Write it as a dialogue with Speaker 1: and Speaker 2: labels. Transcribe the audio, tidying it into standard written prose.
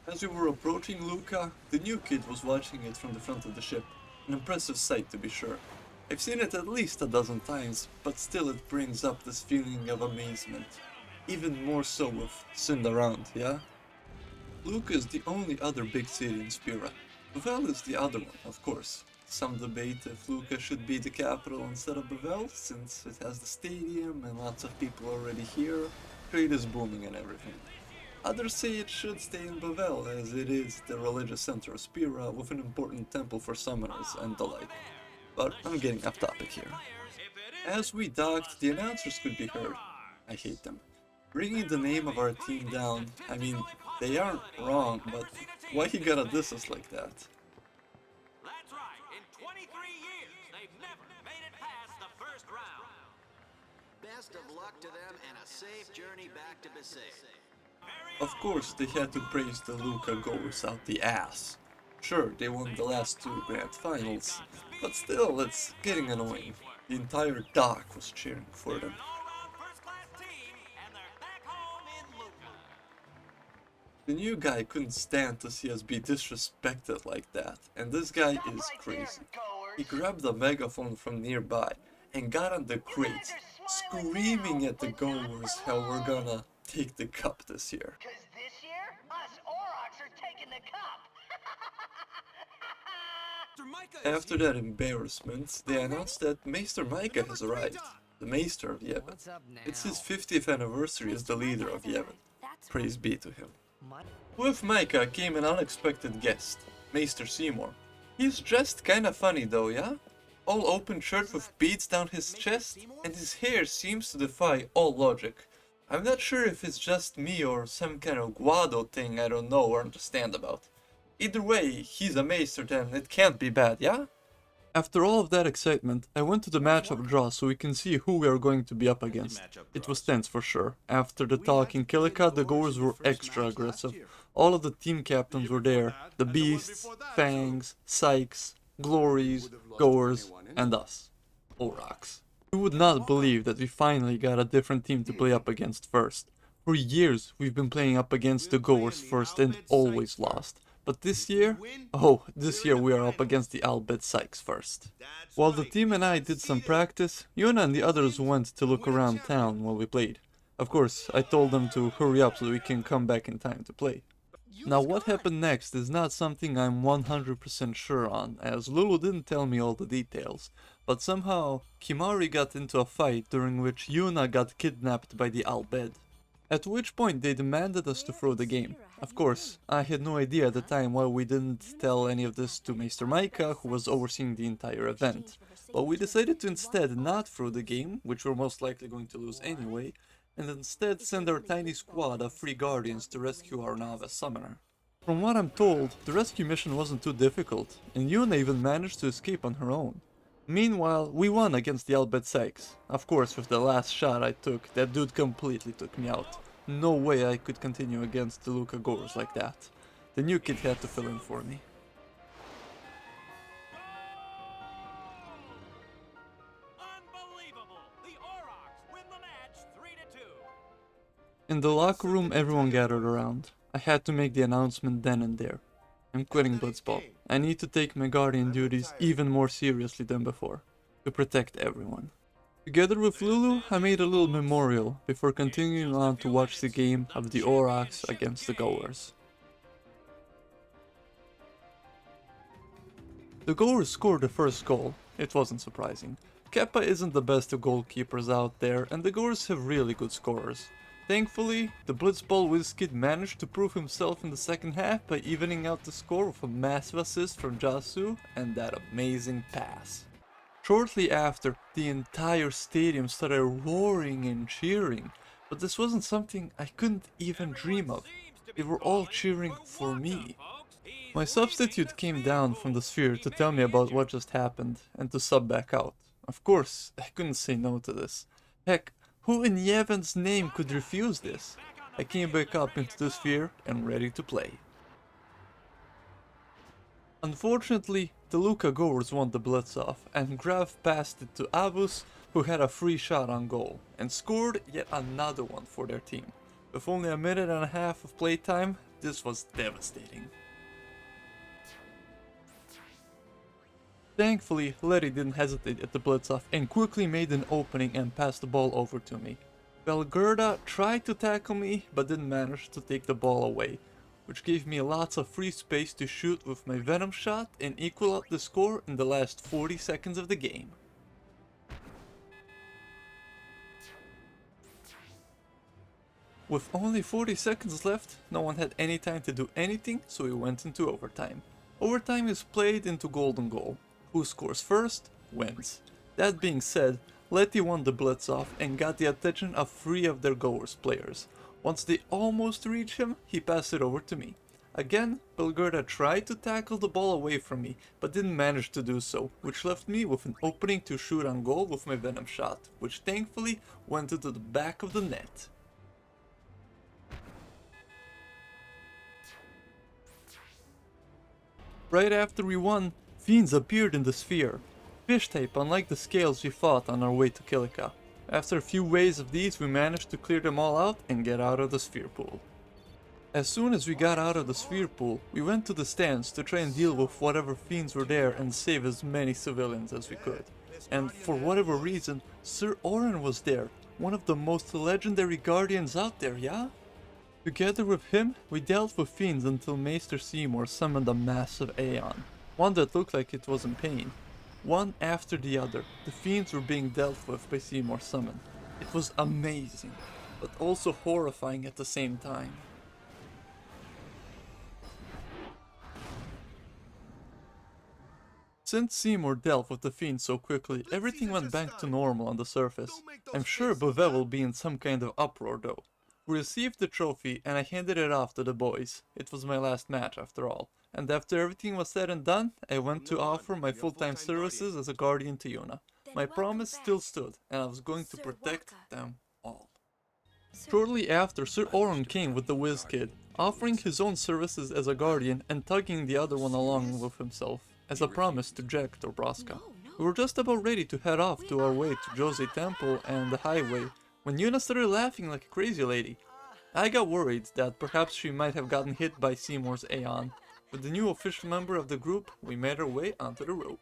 Speaker 1: As we were approaching Luca, the new kid was watching it from the front of the ship. An impressive sight to be sure. I've seen it at least a dozen times, but still it brings up this feeling of amazement. Even more so with Sind around, yeah? Luca is the only other big city in Spira. Bevel is the other one, of course. Some debate if Luca should be the capital instead of Bevel, since it has the stadium and lots of people already here, trade is booming and everything. Others say it should stay in Bevel, as it is the religious center of Spira with an important temple for summoners and the like. But I'm getting off topic here. As we docked, the announcers could be heard. I hate them. Bringing the name of our team down, I mean, they aren't wrong, but why he gotta diss us like that?
Speaker 2: That's right. In 23 years, they've never made it past the first round.
Speaker 3: Best of luck to them and a safe journey back to Besaid.
Speaker 1: Of course, they had to praise the Luca goers out the ass. Sure, they won the last two grand finals, but still, it's getting annoying. The entire dock was cheering for them.
Speaker 2: An all-round first-class team, and they're back home in Luca.
Speaker 1: The new guy couldn't stand to see us be disrespected like that, and this guy is crazy. He grabbed a megaphone from nearby and got on the crates, screaming at the goers how we're gonna take the cup this year.
Speaker 4: Cause this year, us Aurochs are taking the cup.
Speaker 1: After that embarrassment, they announced that Maester Micah has arrived, the Maester of Yevon. It's his 50th anniversary as the leader of Yevon. Praise be to him. With Micah came an unexpected guest, Maester Seymour. He's dressed kinda funny though, yeah? All open shirt with beads down his chest, and his hair seems to defy all logic. I'm not sure if it's just me or some kind of guado thing I don't know or understand about. Either way, he's a maester then, it can't be bad, yeah? After all of that excitement, I went to the matchup draw so we can see who we are going to be up against. It was tense for sure. After the talk in Kilika, the goers were extra aggressive. All of the team captains were there. The Beasts, Fangs, Sykes, Glories, Goers, and us. Aurochs. You would not believe that we finally got a different team to play up against first. For years, we've been playing up against the Goers first and always lost. But this year, this year we are up against the Albed Sykes first. While the team and I did some practice, Yuna and the others went to look around town while we played. Of course, I told them to hurry up so we can come back in time to play. Now what happened next is not something I'm 100% sure on, as Lulu didn't tell me all the details, but somehow Kimari got into a fight during which Yuna got kidnapped by the Albed. At which point they demanded us to throw the game. Of course, I had no idea at the time why we didn't tell any of this to Maester Micah, who was overseeing the entire event. But we decided to instead not throw the game, which we're most likely going to lose anyway, and instead send our tiny squad of free guardians to rescue our novice summoner. From what I'm told, the rescue mission wasn't too difficult, and Yuna even managed to escape on her own. Meanwhile, we won against the Albed Sykes. Of course, with the last shot I took, that dude completely took me out. No way I could continue against the Luca goers like that. The new kid had to fill in for me.
Speaker 2: Unbelievable! The Aurochs win the match 3-2.
Speaker 1: In the locker room, everyone gathered around. I had to make the announcement then and there. I'm quitting Blitzball. I need to take my guardian duties even more seriously than before, to protect everyone. Together with Lulu, I made a little memorial before continuing on to watch the game of the Aurochs against the Goers. The Goers scored the first goal. It wasn't surprising. Keppa isn't the best of goalkeepers out there, and the Goers have really good scorers. Thankfully, the Blitzball WizKid managed to prove himself in the second half by evening out the score with a massive assist from Jasu and that amazing pass. Shortly after, the entire stadium started roaring and cheering, but this wasn't something I couldn't even dream of. They were all cheering for me. My substitute came down from the sphere to tell me about what just happened and to sub back out. Of course, I couldn't say no to this. Heck, who in Yevon's name could refuse this? I came back up into the sphere and ready to play. Unfortunately, the Luca goers won the blitz off, and Graf passed it to Abus, who had a free shot on goal, and scored yet another one for their team. With only a minute and a half of playtime, This was devastating. Thankfully, Letty didn't hesitate at the blitz-off and quickly made an opening and passed the ball over to me. Valgerda tried to tackle me, but didn't manage to take the ball away, which gave me lots of free space to shoot with my Venom shot and equal out the score in the last 40 seconds of the game. With only 40 seconds left, no one had any time to do anything, so we went into overtime. Overtime is played into golden goal. Who scores first, wins. That being said, Letty won the blitz-off and got the attention of 3 of their goers players. Once they almost reached him, he passed it over to me. Again, Valgerda tried to tackle the ball away from me, but didn't manage to do so, which left me with an opening to shoot on goal with my Venom shot, which thankfully went into the back of the net. Right after we won, fiends appeared in the sphere. Fish type, unlike the scales we fought on our way to Kilika. After a few waves of these, we managed to clear them all out and get out of the sphere pool. As soon as we got out of the sphere pool, we went to the stands to try and deal with whatever fiends were there and save as many civilians as we could. And for whatever reason, Sir Orin was there, one of the most legendary guardians out there, yeah? Together with him, we dealt with fiends until Maester Seymour summoned a massive Aeon, one that looked like it was in pain. One after the other, the fiends were being dealt with by Seymour's summon. It was amazing, but also horrifying at the same time. Since Seymour dealt with the fiends so quickly, everything went back to normal on the surface. I'm sure Beauvais will be in some kind of uproar though. We received the trophy and I handed it off to the boys. It was my last match after all. And after everything was said and done, I went to offer my full-time services as a guardian to Yuna. My promise still stood, and I was going to protect them all. Shortly after, Sir Orin came with the Whiz Kid, offering his own services as a guardian and tugging the other one along with himself, as a promise to Jack Dobroska. We were just about ready to head off to our way to Jose Temple and the highway, when Yuna started laughing like a crazy lady. I got worried that perhaps she might have gotten hit by Seymour's Aeon. With the new official member of the group, we made our way onto the road.